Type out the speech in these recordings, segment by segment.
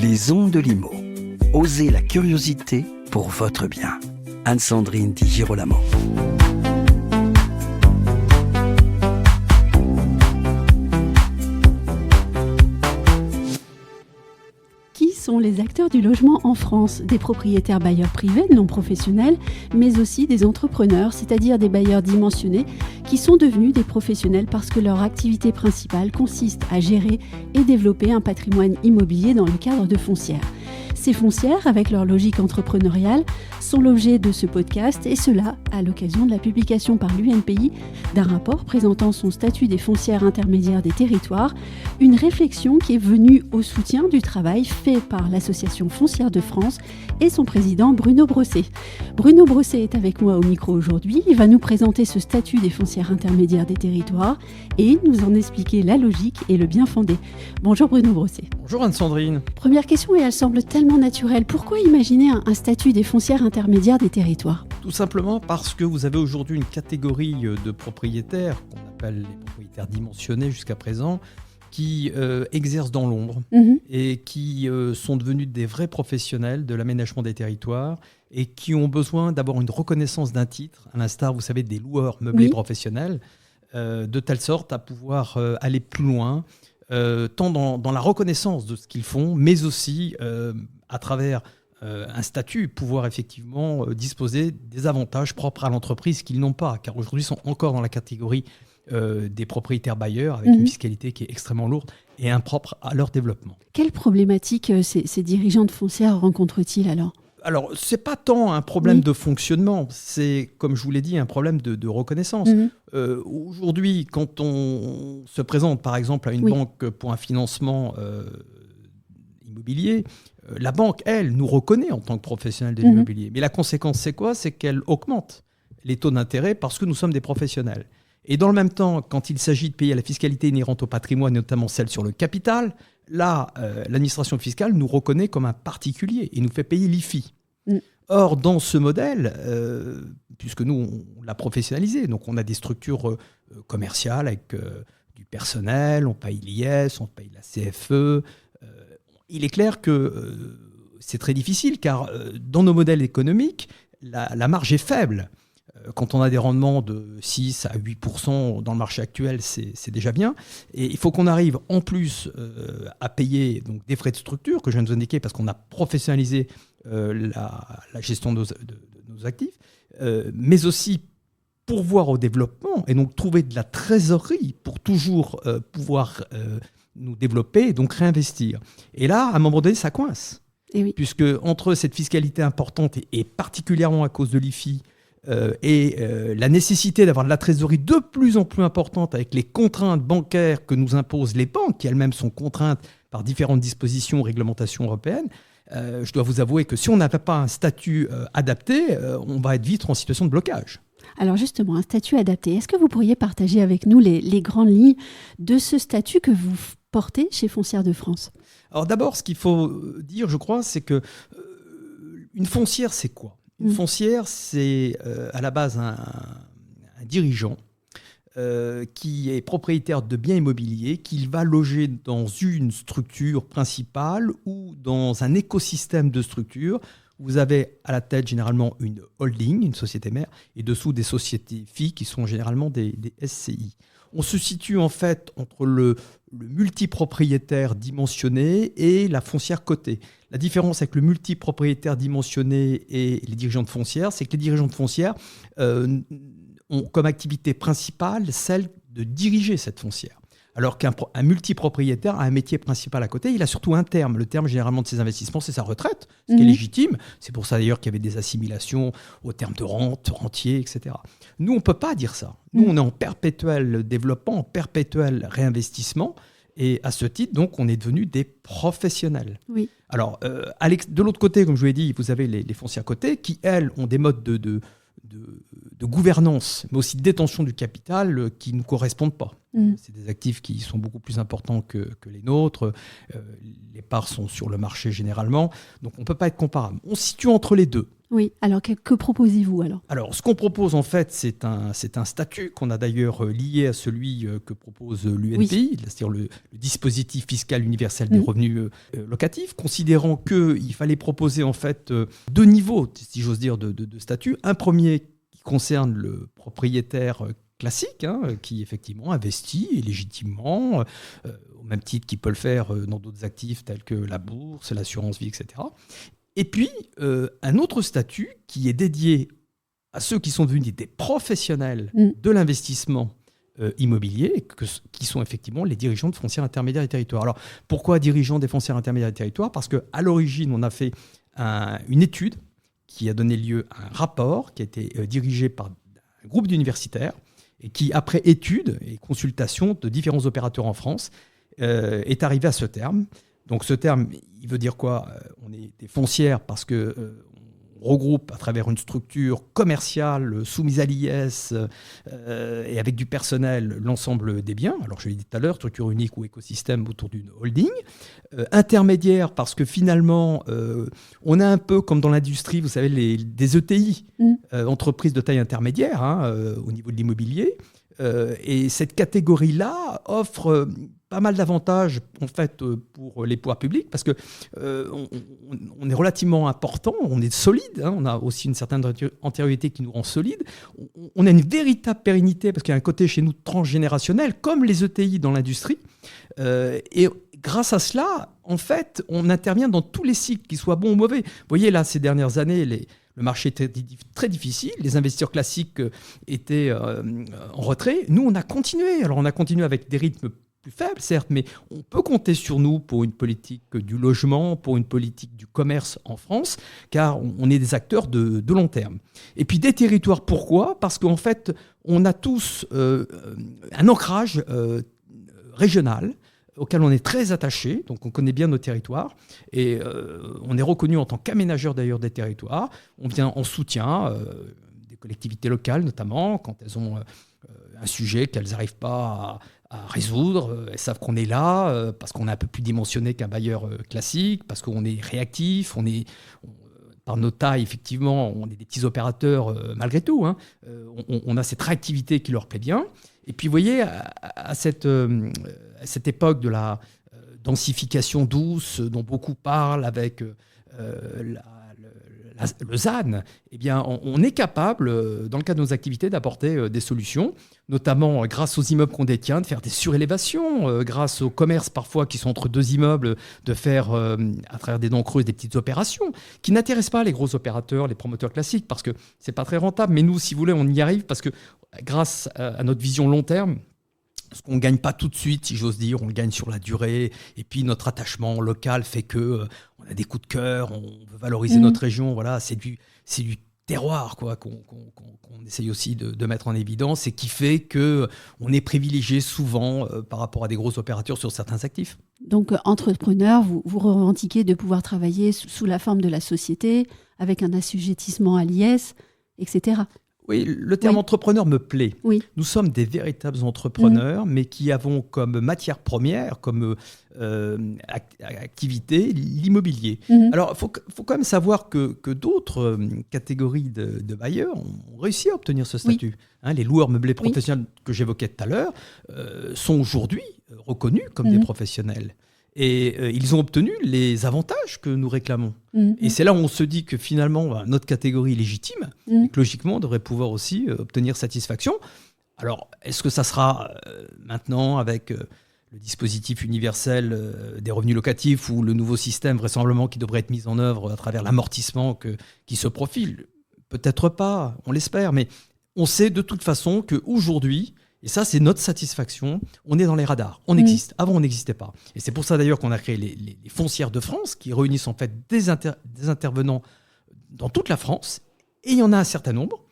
Les ondes de Limo. Osez la curiosité pour votre bien. Anne-Sandrine Di Girolamo. Qui sont les acteurs du logement en France? Des propriétaires bailleurs privés non professionnels, mais aussi des entrepreneurs, c'est-à-dire des bailleurs dimensionnés qui sont devenus des professionnels parce que leur activité principale consiste à gérer et développer un patrimoine immobilier dans le cadre de foncières. Ces foncières, avec leur logique entrepreneuriale, sont l'objet de ce podcast, et cela à l'occasion de la publication par l'UNPI d'un rapport présentant son statut des foncières intermédiaires des territoires, une réflexion qui est venue au soutien du travail fait par l'Association foncière de France et son président Bruno Brosset. Bruno Brosset est avec moi au micro aujourd'hui, il va nous présenter ce statut des foncières intermédiaires des territoires et nous en expliquer la logique et le bien fondé. Bonjour Bruno Brosset. Bonjour Anne-Sandrine. Première question, et elle semble tellement naturelle. Pourquoi imaginer un statut des foncières intermédiaires des territoires? Tout simplement parce que vous avez aujourd'hui une catégorie de propriétaires, qu'on appelle les propriétaires dimensionnés jusqu'à présent, qui exercent dans l'ombre et qui sont devenus des vrais professionnels de l'aménagement des territoires et qui ont besoin d'avoir une reconnaissance d'un titre, à l'instar, vous savez, des loueurs meublés professionnels, de telle sorte à pouvoir aller plus loin, tant dans la reconnaissance de ce qu'ils font, mais aussi à travers un statut, pouvoir effectivement disposer des avantages propres à l'entreprise qu'ils n'ont pas, car aujourd'hui ils sont encore dans la catégorie des propriétaires bailleurs, avec une fiscalité qui est extrêmement lourde et impropre à leur développement. Quelles problématiques ces dirigeants de foncières rencontrent-ils alors ? Alors, ce n'est pas tant un problème de fonctionnement, c'est, comme je vous l'ai dit, un problème de reconnaissance. Aujourd'hui, quand on se présente, par exemple, à une banque pour un financement immobilier, la banque, elle, nous reconnaît en tant que professionnels de l'immobilier. Mais la conséquence, c'est quoi? C'est qu'elle augmente les taux d'intérêt parce que nous sommes des professionnels. Et dans le même temps, quand il s'agit de payer la fiscalité inhérente au patrimoine, notamment celle sur le capital, là, l'administration fiscale nous reconnaît comme un particulier et nous fait payer l'IFI. Or, dans ce modèle, puisque nous, on l'a professionnalisé, donc on a des structures commerciales avec du personnel, on paye l'IS, on paye la CFE. Il est clair que c'est très difficile, car dans nos modèles économiques, la marge est faible. Quand on a des rendements de 6 à 8% dans le marché actuel, c'est déjà bien. Et il faut qu'on arrive en plus à payer donc, des frais de structure, que je viens de vous indiquer, parce qu'on a professionnalisé la gestion de nos actifs, mais aussi pourvoir au développement, et donc trouver de la trésorerie pour toujours pouvoir nous développer et donc réinvestir. Et là, à un moment donné, ça coince. Puisque entre cette fiscalité importante, et particulièrement à cause de l'IFI, et la nécessité d'avoir de la trésorerie de plus en plus importante avec les contraintes bancaires que nous imposent les banques, qui elles-mêmes sont contraintes par différentes dispositions, réglementations européennes, je dois vous avouer que si on n'avait pas un statut adapté, on va être vite en situation de blocage. Alors justement, un statut adapté, est-ce que vous pourriez partager avec nous les grandes lignes de ce statut que vous portez chez Foncières de France? Alors d'abord, ce qu'il faut dire, je crois, c'est que une foncière, c'est quoi? Une foncière, c'est à la base un dirigeant qui est propriétaire de biens immobiliers, qu'il va loger dans une structure principale ou dans un écosystème de structures. Vous avez à la tête généralement une holding, une société mère, et dessous des sociétés filles qui sont généralement des SCI. On se situe en fait entre le multipropriétaire dimensionné et la foncière cotée. La différence avec le multipropriétaire dimensionné et les dirigeants de foncière, c'est que les dirigeants de foncière ont comme activité principale celle de diriger cette foncière. Alors qu'un multipropriétaire a un métier principal à côté, il a surtout un terme. Le terme généralement de ses investissements, c'est sa retraite, ce qui est légitime. C'est pour ça d'ailleurs qu'il y avait des assimilations au terme de rente, rentier, etc. Nous, on ne peut pas dire ça. Nous, on est en perpétuel développement, en perpétuel réinvestissement. Et à ce titre, donc, on est devenus des professionnels. Alors, de l'autre côté, comme je vous l'ai dit, vous avez les foncières cotées qui, elles, ont des modes de de gouvernance, mais aussi de détention du capital qui ne nous correspondent pas. C'est des actifs qui sont beaucoup plus importants que les nôtres. Les parts sont sur le marché généralement, donc on ne peut pas être comparable. On se situe entre les deux. Oui, alors que proposez-vous alors ? Alors, ce qu'on propose en fait, c'est un statut qu'on a d'ailleurs lié à celui que propose l'UNPI, c'est-à-dire le dispositif fiscal universel des revenus locatifs, considérant qu'il fallait proposer en fait 2 niveaux, si j'ose dire, de statut. Un premier qui concerne le propriétaire classique, qui effectivement investit légitimement, au même titre qu'il peut le faire dans d'autres actifs tels que la bourse, l'assurance vie, etc. Et puis, un autre statut qui est dédié à ceux qui sont devenus des professionnels de l'investissement immobilier, qui sont effectivement les dirigeants de foncières intermédiaires et territoires. Alors, pourquoi dirigeants des foncières intermédiaires et territoires ? Parce qu'à l'origine, on a fait une étude qui a donné lieu à un rapport qui a été dirigé par un groupe d'universitaires et qui, après étude et consultation de différents opérateurs en France, est arrivé à ce terme. Donc ce terme, il veut dire quoi ? On est des foncières parce qu'on regroupe à travers une structure commerciale soumise à l'IS et avec du personnel l'ensemble des biens. Alors je l'ai dit tout à l'heure, structure unique ou écosystème autour d'une holding. Intermédiaire parce que finalement, on a un peu comme dans l'industrie, vous savez, des ETI, entreprises de taille intermédiaire au niveau de l'immobilier. Et cette catégorie-là offre pas mal d'avantages en fait pour les pouvoirs publics parce que on est relativement important, on est solide, on a aussi une certaine antériorité qui nous rend solide. On a une véritable pérennité parce qu'il y a un côté chez nous transgénérationnel, comme les ETI dans l'industrie. Et grâce à cela, en fait, on intervient dans tous les cycles, qu'ils soient bons ou mauvais. Vous voyez là, ces dernières années, le marché était très difficile, les investisseurs classiques étaient en retrait. Nous, on a continué. Alors, on a continué avec des rythmes plus faibles, certes, mais on peut compter sur nous pour une politique du logement, pour une politique du commerce en France, car on est des acteurs de long terme. Et puis des territoires, pourquoi ? Parce qu'en fait, on a tous un ancrage régional, auquel on est très attaché, donc on connaît bien nos territoires, et on est reconnu en tant qu'aménageur d'ailleurs des territoires. On vient en soutien des collectivités locales, notamment, quand elles ont un sujet qu'elles n'arrivent pas à résoudre. Elles savent qu'on est là, parce qu'on est un peu plus dimensionné qu'un bailleur classique, parce qu'on est réactif, par nos tailles, effectivement, on est des petits opérateurs malgré tout. On a cette réactivité qui leur plaît bien. Et puis, vous voyez, à cette époque de la densification douce dont beaucoup parlent avec le ZAN, eh bien, on est capable, dans le cadre de nos activités, d'apporter des solutions, notamment grâce aux immeubles qu'on détient, de faire des surélévations, grâce aux commerces parfois qui sont entre 2 immeubles, de faire, à travers des dents creuses, des petites opérations qui n'intéressent pas les gros opérateurs, les promoteurs classiques, parce que c'est pas très rentable. Mais nous, si vous voulez, on y arrive parce que grâce à notre vision long terme, ce qu'on ne gagne pas tout de suite, si j'ose dire, on le gagne sur la durée. Et puis notre attachement local fait que on a des coups de cœur, on veut valoriser notre région. Voilà, c'est du terroir quoi, qu'on essaye aussi de mettre en évidence et qui fait qu'on est privilégié souvent par rapport à des gros opérateurs sur certains actifs. Donc, entrepreneur, vous revendiquez de pouvoir travailler sous la forme de la société, avec un assujettissement à l'IS, etc. Oui, le terme entrepreneur me plaît. Oui. Nous sommes des véritables entrepreneurs, mais qui avons comme matière première, comme activité, l'immobilier. Alors, il faut quand même savoir que d'autres catégories de bailleurs ont réussi à obtenir ce statut. Les loueurs meublés professionnels que j'évoquais tout à l'heure sont aujourd'hui reconnus comme des professionnels. Et ils ont obtenu les avantages que nous réclamons. Et c'est là où on se dit que finalement, notre catégorie est légitime, et que logiquement, on devrait pouvoir aussi obtenir satisfaction. Alors, est-ce que ça sera maintenant avec le dispositif universel des revenus locatifs ou le nouveau système vraisemblablement qui devrait être mis en œuvre à travers l'amortissement qui se profile ? Peut-être pas, on l'espère, mais on sait de toute façon qu'aujourd'hui, et ça, c'est notre satisfaction. On est dans les radars. On existe. Avant, on n'existait pas. Et c'est pour ça, d'ailleurs, qu'on a créé les foncières de France, qui réunissent en fait des intervenants dans toute la France. Et il y en a un certain nombre.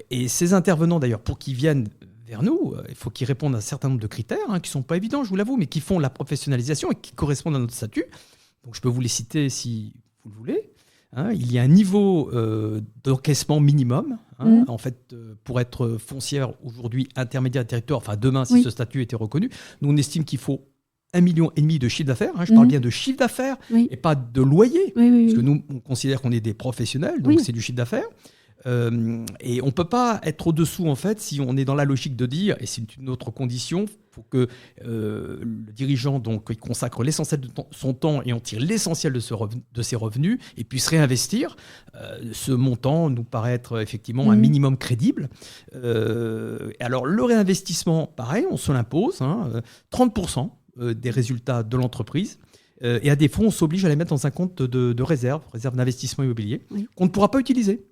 Et ces intervenants, d'ailleurs, pour qu'ils viennent vers nous, il faut qu'ils répondent à un certain nombre de critères, qui ne sont pas évidents, je vous l'avoue, mais qui font la professionnalisation et qui correspondent à notre statut. Donc, je peux vous les citer si vous le voulez. Il y a un niveau d'encaissement minimum. En fait, pour être foncière aujourd'hui intermédiaire de territoire, enfin demain si ce statut était reconnu, nous on estime qu'il faut 1,5 million de chiffre d'affaires. Je parle bien de chiffre d'affaires et pas de loyer. Parce que nous, on considère qu'on est des professionnels, donc c'est du chiffre d'affaires. Et on ne peut pas être au-dessous, en fait, si on est dans la logique de dire, et c'est une autre condition, il faut que le dirigeant donc, il consacre l'essentiel de son temps et on tire l'essentiel de ses revenus et puisse réinvestir. Ce montant nous paraît être effectivement un minimum crédible. Alors, le réinvestissement, pareil, on se l'impose, 30% des résultats de l'entreprise. Et à défaut, on s'oblige à les mettre dans un compte de réserve d'investissement immobilier, qu'on ne pourra pas utiliser.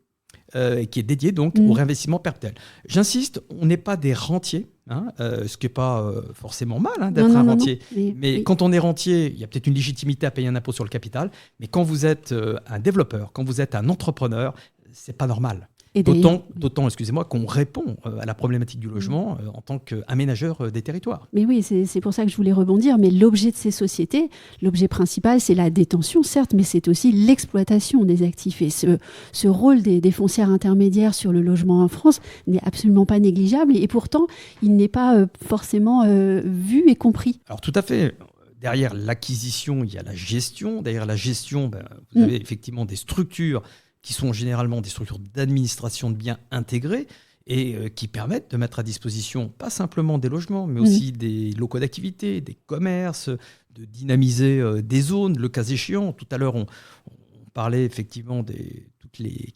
Qui est dédié donc au réinvestissement perpétuel. J'insiste, on n'est pas des rentiers, ce qui n'est pas forcément mal d'être un rentier. Mais quand on est rentier, il y a peut-être une légitimité à payer un impôt sur le capital. Mais quand vous êtes un développeur, quand vous êtes un entrepreneur, c'est pas normal. D'autant, excusez-moi, qu'on répond à la problématique du logement en tant qu'aménageur des territoires. Mais oui, c'est pour ça que je voulais rebondir. Mais l'objet de ces sociétés, l'objet principal, c'est la détention, certes, mais c'est aussi l'exploitation des actifs. Et ce rôle des foncières intermédiaires sur le logement en France n'est absolument pas négligeable. Et pourtant, il n'est pas forcément vu et compris. Alors tout à fait. Derrière l'acquisition, il y a la gestion. Derrière la gestion, vous avez effectivement des structures qui sont généralement des structures d'administration de biens intégrées et qui permettent de mettre à disposition pas simplement des logements, mais aussi des locaux d'activité, des commerces, de dynamiser des zones, le cas échéant. Tout à l'heure, on parlait effectivement de toutes les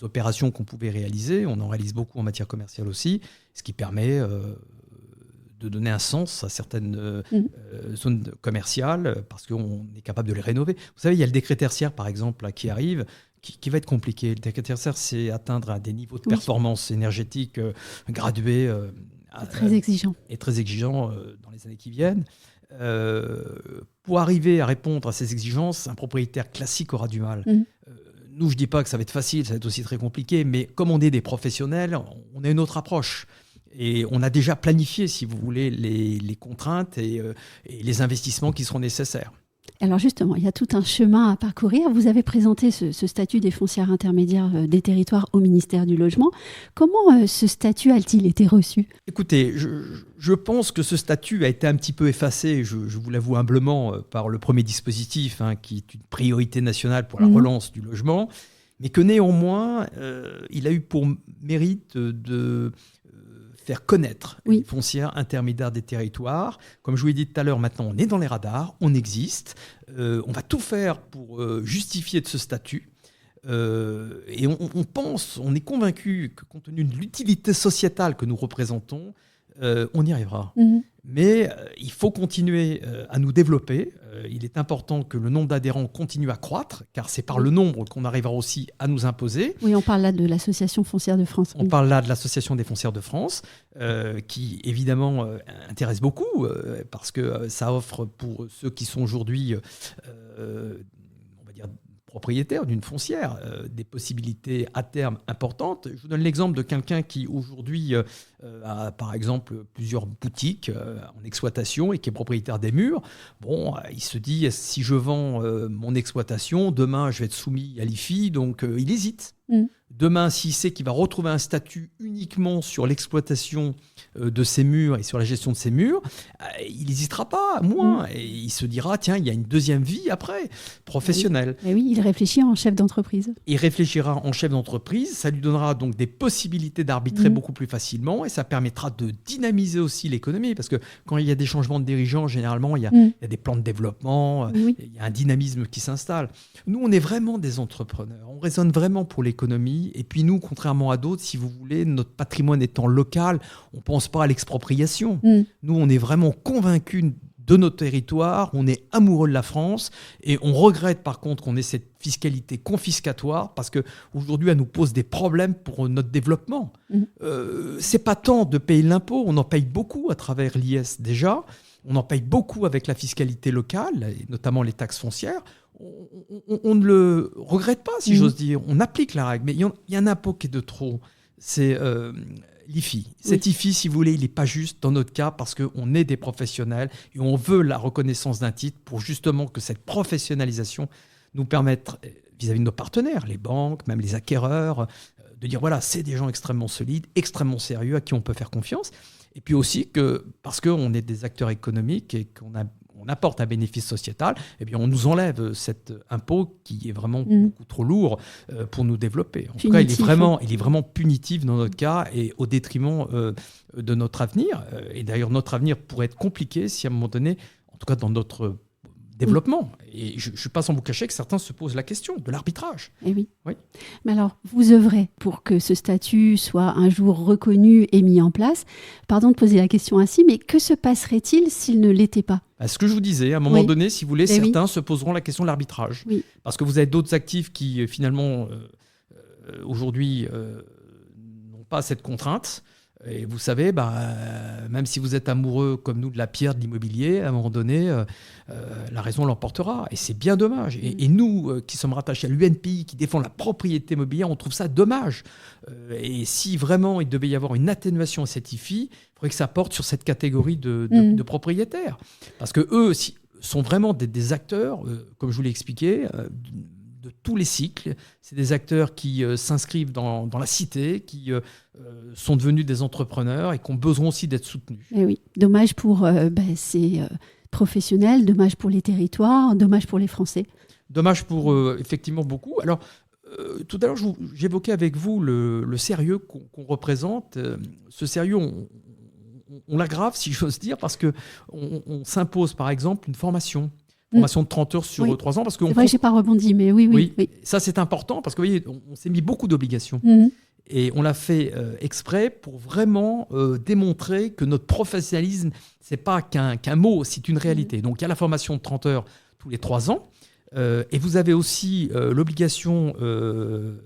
opérations qu'on pouvait réaliser. On en réalise beaucoup en matière commerciale aussi, ce qui permet de donner un sens à certaines zones commerciales parce qu'on est capable de les rénover. Vous savez, il y a le décret tertiaire, par exemple, là, qui arrive, qui va être compliqué. Le décret tertiaire, c'est atteindre des niveaux de performance énergétique gradués. Très exigeant. Et très exigeant dans les années qui viennent. Pour arriver à répondre à ces exigences, un propriétaire classique aura du mal. Nous, je ne dis pas que ça va être facile, ça va être aussi très compliqué, mais comme on est des professionnels, on a une autre approche. Et on a déjà planifié, si vous voulez, les contraintes et les investissements qui seront nécessaires. Alors justement, il y a tout un chemin à parcourir. Vous avez présenté ce statut des foncières intermédiaires des territoires au ministère du Logement. Comment ce statut a-t-il été reçu ? Écoutez, je pense que ce statut a été un petit peu effacé, je vous l'avoue humblement, par le premier dispositif, qui est une priorité nationale pour la relance du logement, mais que néanmoins, il a eu pour mérite de faire connaître les foncières intermédiaires des territoires. Comme je vous l'ai dit tout à l'heure, maintenant on est dans les radars, on existe, on va tout faire pour justifier de ce statut. Et on est convaincu que compte tenu de l'utilité sociétale que nous représentons, on y arrivera. Mais il faut continuer à nous développer. Il est important que le nombre d'adhérents continue à croître, car c'est par le nombre qu'on arrivera aussi à nous imposer. Oui, on parle là de l'Association foncière de France. On parle là de l'Association des foncières de France, qui évidemment intéresse beaucoup, parce que ça offre pour ceux qui sont aujourd'hui, on va dire, propriétaire d'une foncière, des possibilités à terme importantes. Je vous donne l'exemple de quelqu'un qui aujourd'hui a par exemple plusieurs boutiques en exploitation et qui est propriétaire des murs. Bon, il se dit, si je vends mon exploitation, demain je vais être soumis à l'IFI, donc il hésite. Demain, s'il sait qu'il va retrouver un statut uniquement sur l'exploitation de ses murs et sur la gestion de ses murs, il n'hésitera pas, moins. Et il se dira, tiens, il y a une deuxième vie après, professionnelle. Et oui, il réfléchit en chef d'entreprise. Il réfléchira en chef d'entreprise, ça lui donnera donc des possibilités d'arbitrer beaucoup plus facilement et ça permettra de dynamiser aussi l'économie. Parce que quand il y a des changements de dirigeants, généralement, il y a des plans de développement, il y a un dynamisme qui s'installe. Nous, on est vraiment des entrepreneurs, on raisonne vraiment pour l'économie. Et puis nous, contrairement à d'autres, si vous voulez, notre patrimoine étant local, on ne pense pas à l'expropriation. Nous, on est vraiment convaincus de notre territoire, on est amoureux de la France et on regrette par contre qu'on ait cette fiscalité confiscatoire parce qu'aujourd'hui, elle nous pose des problèmes pour notre développement. C'est pas tant de payer l'impôt, on en paye beaucoup à travers l'IS déjà, on en paye beaucoup avec la fiscalité locale, et notamment les taxes foncières. On ne le regrette pas, si j'ose dire. On applique la règle. Mais il y a un impôt qui est de trop. C'est l'IFI. Cet IFI, si vous voulez, il n'est pas juste dans notre cas parce qu'on est des professionnels et on veut la reconnaissance d'un titre pour justement que cette professionnalisation nous permette vis-à-vis de nos partenaires, les banques, même les acquéreurs, de dire voilà, c'est des gens extrêmement solides, extrêmement sérieux, à qui on peut faire confiance. Et puis aussi que, parce qu'on est des acteurs économiques et qu'on apporte un bénéfice sociétal, eh bien on nous enlève cet impôt qui est vraiment beaucoup trop lourd pour nous développer. En tout cas, il est vraiment punitif dans notre cas et au détriment de notre avenir. Et d'ailleurs, notre avenir pourrait être compliqué si à un moment donné, en tout cas dans notre développement. Et je ne suis pas sans vous cacher que certains se posent la question de l'arbitrage. Eh oui. Mais alors, vous œuvrez pour que ce statut soit un jour reconnu et mis en place. Pardon de poser la question ainsi, mais que se passerait-il s'il ne l'était pas ? Ce que je vous disais, à un moment donné, si vous voulez, certains se poseront la question de l'arbitrage. Oui. Parce que vous avez d'autres actifs qui, finalement, aujourd'hui, n'ont pas cette contrainte. Et vous savez, même si vous êtes amoureux comme nous de la pierre, de l'immobilier, à un moment donné, la raison l'emportera. Et c'est bien dommage. Et nous, qui sommes rattachés à l'UNPI, qui défend la propriété immobilière, on trouve ça dommage. Et si vraiment il devait y avoir une atténuation à cette IFI, il faudrait que ça porte sur cette catégorie de propriétaires. Parce qu'eux sont vraiment des acteurs, comme je vous l'ai expliqué, de tous les cycles. C'est des acteurs qui s'inscrivent dans la cité, qui sont devenus des entrepreneurs et qui ont besoin aussi d'être soutenus. Et oui, dommage pour ces professionnels, dommage pour les territoires, dommage pour les Français. Dommage pour effectivement beaucoup. Alors, tout à l'heure, j'évoquais avec vous le sérieux qu'on représente. Ce sérieux, on l'aggrave, si j'ose dire, parce qu'on s'impose, par exemple, une formation de 30 heures sur 3 ans. C'est vrai que je n'ai pas rebondi, mais oui. Ça, c'est important parce que, vous voyez, on s'est mis beaucoup d'obligations. Et on l'a fait exprès pour vraiment démontrer que notre professionnalisme, ce n'est pas qu'un mot, c'est une réalité. Donc, il y a la formation de 30 heures tous les 3 ans. Et vous avez aussi l'obligation de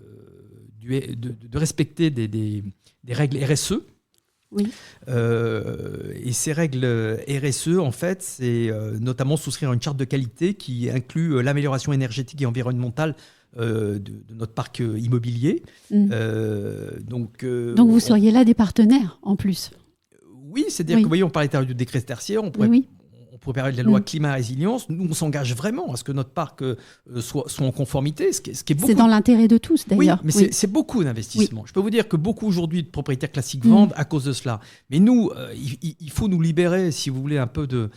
respecter des règles RSE. Oui. Et ces règles RSE, en fait, c'est notamment souscrire à une charte de qualité qui inclut l'amélioration énergétique et environnementale de notre parc immobilier. Donc vous seriez là des partenaires, en plus. Oui, c'est-à-dire que, vous voyez, on parlait du décret tertiaire, on pourrait parler de la loi climat et résilience. Nous, on s'engage vraiment à ce que notre parc soit en conformité. Ce qui est beaucoup... C'est dans l'intérêt de tous, d'ailleurs. Oui, mais c'est beaucoup d'investissement. Je peux vous dire que beaucoup aujourd'hui de propriétaires classiques vendent à cause de cela. Mais nous, il faut nous libérer, si vous voulez, un peu de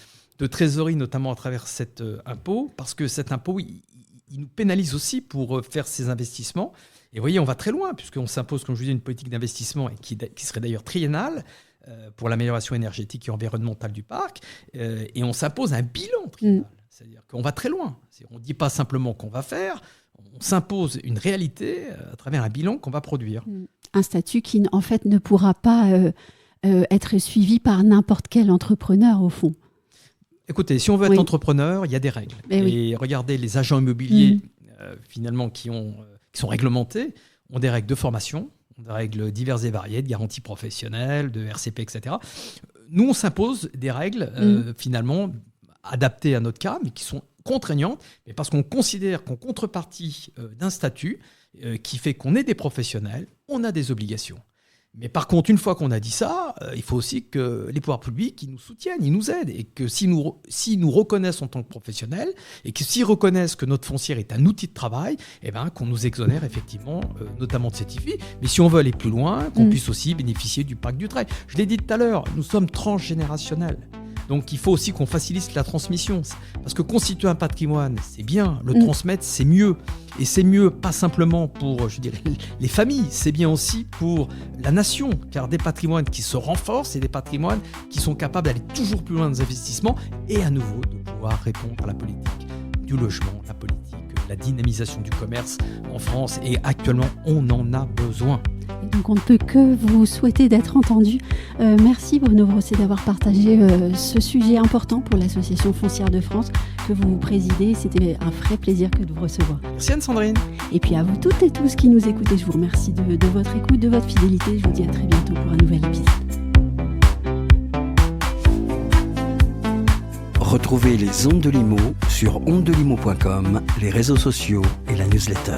trésorerie, notamment à travers cet impôt, parce que cet impôt, il nous pénalise aussi pour faire ces investissements. Et vous voyez, on va très loin, puisqu'on s'impose, comme je vous dis, une politique d'investissement qui serait d'ailleurs triennale, pour l'amélioration énergétique et environnementale du parc, et on s'impose un bilan triennal. C'est-à-dire qu'on va très loin. On ne dit pas simplement qu'on va faire, on s'impose une réalité à travers un bilan qu'on va produire. Un statut qui, en fait, ne pourra pas être suivi par n'importe quel entrepreneur, au fond. Écoutez, si on veut être entrepreneur, il y a des règles. Et regardez, les agents immobiliers, finalement, qui sont réglementés, ont des règles de formation, des règles diverses et variées, de garantie professionnelle, de RCP, etc. Nous, on s'impose des règles, finalement, adaptées à notre cas, mais qui sont contraignantes, mais parce qu'on considère qu'en contrepartie d'un statut qui fait qu'on est des professionnels, on a des obligations. Mais par contre, une fois qu'on a dit ça, il faut aussi que les pouvoirs publics ils nous soutiennent, ils nous aident, et que s'ils nous reconnaissent en tant que professionnels, et que s'ils reconnaissent que notre foncière est un outil de travail, eh ben, qu'on nous exonère effectivement, notamment de cette IFI. Mais si on veut aller plus loin, qu'on puisse aussi bénéficier du pacte du trait. Je l'ai dit tout à l'heure, nous sommes transgénérationnels. Donc il faut aussi qu'on facilite la transmission. Parce que constituer un patrimoine, c'est bien. Le transmettre, c'est mieux. Et c'est mieux pas simplement pour, je dirais, les familles, c'est bien aussi pour la nation. Car des patrimoines qui se renforcent et des patrimoines qui sont capables d'aller toujours plus loin dans les investissements et à nouveau de pouvoir répondre à la politique du logement, la politique, la dynamisation du commerce en France. Et actuellement, on en a besoin. Et donc on ne peut que vous souhaiter d'être entendu. Merci Bruno Brosset d'avoir partagé ce sujet important pour l'Association foncière de France que vous présidez. C'était un vrai plaisir que de vous recevoir. Merci Anne-Sandrine. Et puis à vous toutes et tous qui nous écoutez, je vous remercie de votre écoute, de votre fidélité. Je vous dis à très bientôt pour un nouvel épisode. Retrouvez les Ondes de Limo sur ondedelimo.com, les réseaux sociaux et la newsletter.